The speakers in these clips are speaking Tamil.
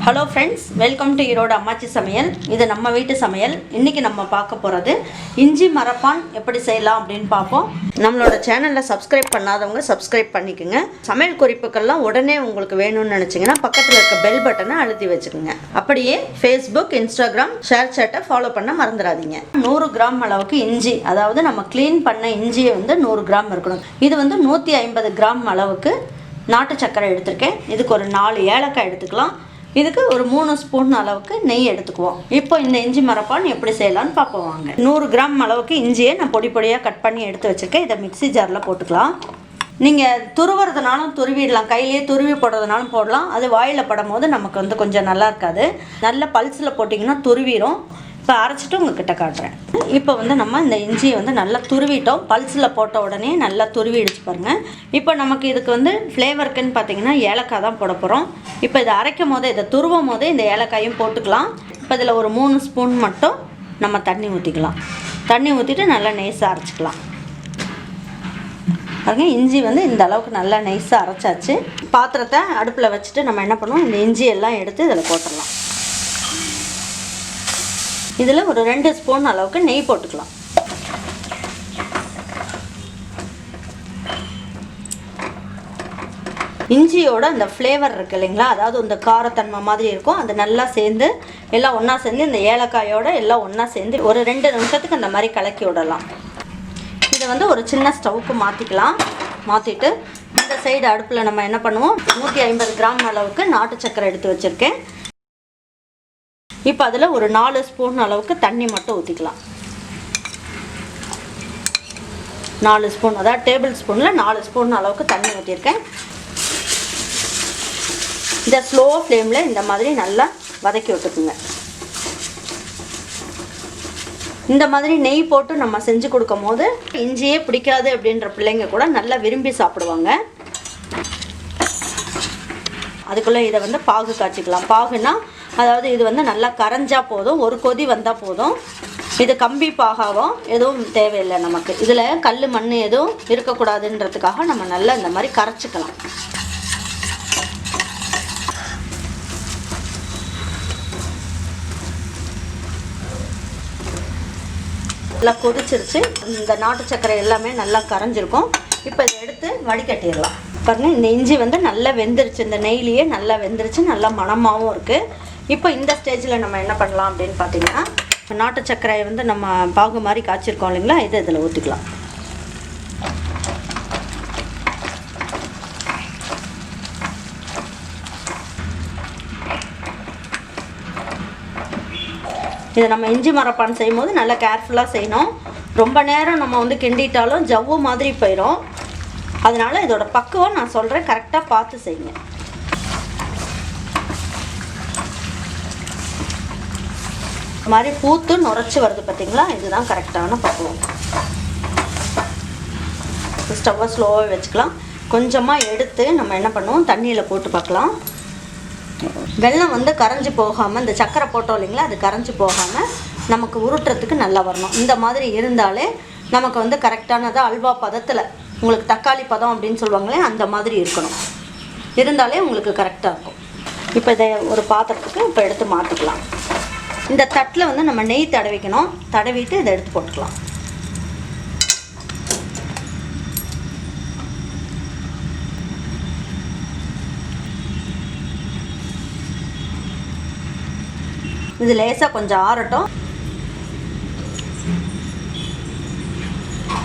Hello friends, welcome to Erode அம்மாச்சி சமையல். இது நம்ம வீட்டு சமையல். இன்றைக்கி நம்ம பார்க்க போகிறது இஞ்சி மரப்பான் எப்படி செய்யலாம் அப்படின்னு பார்ப்போம். நம்மளோட சேனலில் சப்ஸ்கிரைப் பண்ணாதவங்க சப்ஸ்கிரைப் பண்ணிக்கோங்க. சமையல் குறிப்புக்கள்லாம் உடனே உங்களுக்கு வேணும்னு நினச்சிங்கன்னா பக்கத்தில் இருக்க பெல் பட்டனை அழுத்தி வச்சுக்கோங்க. அப்படியே ஃபேஸ்புக், இன்ஸ்டாகிராம், ஷேர் சேட்டை ஃபாலோ பண்ண மறந்துடாதீங்க. 100 கிராம் அளவுக்கு இஞ்சி, அதாவது நம்ம க்ளீன் பண்ண இஞ்சியை 100 கிராம் இருக்கணும். இது 150 கிராம் அளவுக்கு நாட்டு சர்க்கரை எடுத்திருக்கேன். இதுக்கு ஒரு 4 ஏலக்காய் எடுத்துக்கலாம். இதுக்கு ஒரு 3 ஸ்பூன் அளவுக்கு நெய் எடுத்துக்குவோம். இப்போ இந்த இஞ்சி மரப்பான் எப்படி செய்யலான்னு பார்ப்போம் வாங்க. 100 கிராம் அளவுக்கு இஞ்சியை நான் பொடி பொடியாக கட் பண்ணி எடுத்து வச்சுருக்கேன். இதை மிக்ஸி ஜாரில் போட்டுக்கலாம். நீங்கள் துருவுறதுனாலும் துருவிடலாம், கையிலேயே துருவி போடுறதுனாலும் போடலாம். அது வாயில் படும் போது நமக்கு கொஞ்சம் நல்லா இருக்காது. நல்ல பல்ஸில் போட்டிங்கன்னா துருவிடும். இப்போ அரைச்சிட்டு உங்ககிட்ட காட்டுறேன். இப்போ நம்ம இந்த இஞ்சியை நல்லா துருவிட்டோம். பல்ஸில் போட்ட உடனே நல்லா துருவிடுச்சு பாருங்கள். இப்போ நமக்கு இதுக்கு ஃப்ளேவருக்குன்னு பார்த்தீங்கன்னா ஏலக்காய் தான் போட போகிறோம். இப்போ இதை அரைக்கும் போதே, இதை துருவும் போதே இந்த ஏலக்காயும் போட்டுக்கலாம். இப்போ இதில் ஒரு 3 ஸ்பூன் மட்டும் நம்ம தண்ணி ஊற்றிக்கலாம். தண்ணி ஊற்றிட்டு நல்லா நைஸாக அரைச்சிக்கலாம். பாருங்கள், இஞ்சி இந்த அளவுக்கு நல்லா நைஸாக அரைச்சாச்சு. பாத்திரத்தை அடுப்பில் வச்சுட்டு நம்ம என்ன பண்ணுவோம், இந்த இஞ்சி எல்லாம் எடுத்து இதில் போட்டுடலாம். இதில் ஒரு 2 ஸ்பூன் அளவுக்கு நெய் போட்டுக்கலாம். இஞ்சியோட அந்த ஃப்ளேவர் இருக்குது இல்லைங்களா, அதாவது இந்த காரத்தன்மை மாதிரி இருக்கும். அது நல்லா சேர்ந்து எல்லாம் ஒன்றா சேர்ந்து இந்த ஏலக்காயோடு எல்லாம் ஒன்றா சேர்ந்து ஒரு 2 நிமிஷத்துக்கு அந்த மாதிரி கலக்கி விடலாம். இதை ஒரு சின்ன ஸ்டவ்வுக்கு மாற்றிக்கலாம். மாற்றிட்டு இந்த சைடு அடுப்பில் நம்ம என்ன பண்ணுவோம், 150 கிராம் அளவுக்கு நாட்டு சர்க்கரை எடுத்து வச்சுருக்கேன். இப்போ அதில் ஒரு 4 ஸ்பூன் அளவுக்கு தண்ணி மட்டும் ஊற்றிக்கலாம். 4 ஸ்பூன், அதாவது டேபிள் ஸ்பூனில் 4 ஸ்பூன் அளவுக்கு தண்ணி ஊற்றிருக்கேன். இந்த ஸ்லோ ஃப்ளேமில் இந்த மாதிரி நல்லா வதக்கி விட்டுக்குங்க. இந்த மாதிரி நெய் போட்டு நம்ம செஞ்சு கொடுக்கும் போது இஞ்சியே பிடிக்காது அப்படின்ற பிள்ளைங்க கூட நல்லா விரும்பி சாப்பிடுவாங்க. அதுக்குள்ளே இதை பாகு காய்ச்சிக்கலாம். பாகுனா அதாவது இது நல்லா கரைஞ்சா போதும், ஒரு கொதி வந்தால் போதும். இது கம்பி பாகாவும் எதுவும் தேவையில்லை நமக்கு. இதில் கல் மண் எதுவும் இருக்கக்கூடாதுன்றதுக்காக நம்ம நல்லா இந்த மாதிரி கரைச்சிக்கலாம். நல்லா கொதிச்சிருச்சு. இந்த நாட்டு சர்க்கரை எல்லாமே நல்லா கரைஞ்சிருக்கும். இப்போ இதை எடுத்து வடிகட்டிடலாம். பாருங்கள், இந்த இஞ்சி நல்லா வெந்துருச்சு. இந்த நெய்லியே நல்லா வெந்துருச்சு, நல்லா மணமாகவும் இருக்குது. இப்போ இந்த ஸ்டேஜில் நம்ம என்ன பண்ணலாம் அப்படின்னு பார்த்தீங்கன்னா, நாட்டு சர்க்கரையை நம்ம பாகு மாதிரி காய்ச்சிருக்கோம் இல்லைங்களா, இதை இதில் ஊற்றிக்கலாம். இதை நம்ம இஞ்சி மரப்பான் செய்யும்போது நல்லா கேர்ஃபுல்லாக செய்யணும். ரொம்ப நேரம் நம்ம கிண்டிட்டாலும் ஜவ்வு மாதிரி போயிடும். அதனால் இதோட பக்குவம் நான் சொல்கிறேன், கரெக்டாக பார்த்து செய்யுங்க. மாதிரி பூத்து நுரைச்சி வருது பார்த்தீங்களா, இதுதான் கரெக்டான பக்குவம். ஸ்டவ்வை ஸ்லோவாக வச்சுக்கலாம். கொஞ்சமாக எடுத்து நம்ம என்ன பண்ணுவோம், தண்ணியில் போட்டு பார்க்கலாம். வெல்லம் கரைஞ்சி போகாமல், இந்த சர்க்கரை போட்டோம் இல்லைங்களா, அது கரைஞ்சி போகாமல் நமக்கு உருட்டுறதுக்கு நல்லா வரணும். இந்த மாதிரி இருந்தாலே நமக்கு கரெக்டானதாக அல்வா பதத்தில், உங்களுக்கு தக்காளி பதம் அப்படின்னு சொல்லுவாங்களே, அந்த மாதிரி இருக்கணும். இருந்தாலே உங்களுக்கு கரெக்டாக இருக்கும். இப்போ இதை ஒரு பாத்திரத்துக்கு இப்போ எடுத்து மாற்றிக்கலாம். இந்த தட்டில் நம்ம நெய் தடவிக்கணும். தடவிட்டு இதை எடுத்து போட்டுக்கலாம். இது லேசாக கொஞ்சம் ஆறட்டும்.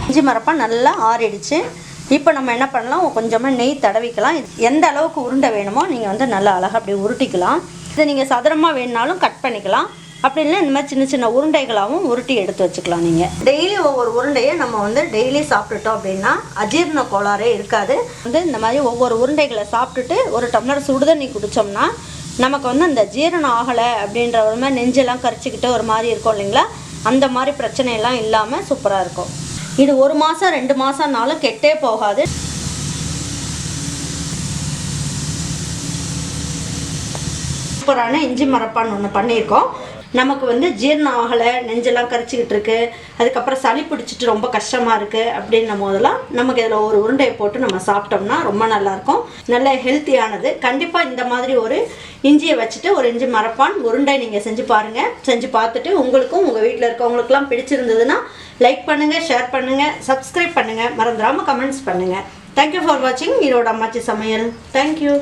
இஞ்சி மரப்பான் நல்லா ஆறிடுச்சு. இப்போ நம்ம என்ன பண்ணலாம், கொஞ்சமாக நெய் தடவிக்கலாம். எந்த அளவுக்கு உருண்டை வேணுமோ நீங்கள் நல்லா அழகாக அப்படி உருட்டிக்கலாம். இதை நீங்கள் சதுரமாக வேணுனாலும் கட் பண்ணிக்கலாம். அப்படி இல்லை, இந்த மாதிரி சின்ன சின்ன உருண்டைகளாகவும் உருட்டி எடுத்து வச்சுக்கலாம். நீங்கள் டெய்லி ஒவ்வொரு உருண்டையை நம்ம டெய்லி சாப்பிட்டுட்டோம் அப்படின்னா அஜீரண கோளாறே இருக்காது. இந்த மாதிரி ஒவ்வொரு உருண்டைகளை சாப்பிட்டுட்டு ஒரு டம்ளர் சுடுதண்ணி குடித்தோம்னா நமக்கு அந்த ஜீரணம் ஆகலை அப்படின்ற ஒரு மாதிரி நெஞ்செல்லாம் கரிச்சிக்கிட்டு ஒரு மாதிரி இருக்கும் இல்லைங்களா, அந்த மாதிரி பிரச்சனையெல்லாம் இல்லாமல் சூப்பராக இருக்கும். இது 1 மாதம் 2 மாதம்னாலும் கெட்டே போகாது. சூப்பரான இஞ்சி மரப்பான் ஒன்று பண்ணியிருக்கோம். நமக்கு வந்து ஜீரணம் ஆகலை, நெஞ்செல்லாம் கரிச்சிக்கிட்டு இருக்கு, அதுக்கப்புறம் சளி பிடிச்சிட்டு ரொம்ப கஷ்டமாக இருக்குது அப்படின்னும் போதெல்லாம் நமக்கு இதில் ஒரு உருண்டையை போட்டு நம்ம சாப்பிட்டோம்னா ரொம்ப நல்லாயிருக்கும். நல்ல ஹெல்த்தியானது. கண்டிப்பாக இந்த மாதிரி ஒரு இஞ்சியை வச்சுட்டு ஒரு இஞ்சி மரப்பான் உருண்டை நீங்கள் செஞ்சு பாருங்கள். செஞ்சு பார்த்துட்டு உங்களுக்கும் உங்கள் வீட்டில் இருக்கவங்களுக்குலாம் பிடிச்சிருந்ததுன்னா லைக் பண்ணுங்கள், ஷேர் பண்ணுங்கள், சப்ஸ்கிரைப் பண்ணுங்கள், மறந்துடாமல் கமெண்ட்ஸ் பண்ணுங்கள். தேங்க்யூ ஃபார் வாட்சிங் ஈரோடு அம்மாச்சி சமையல். தேங்க்யூ.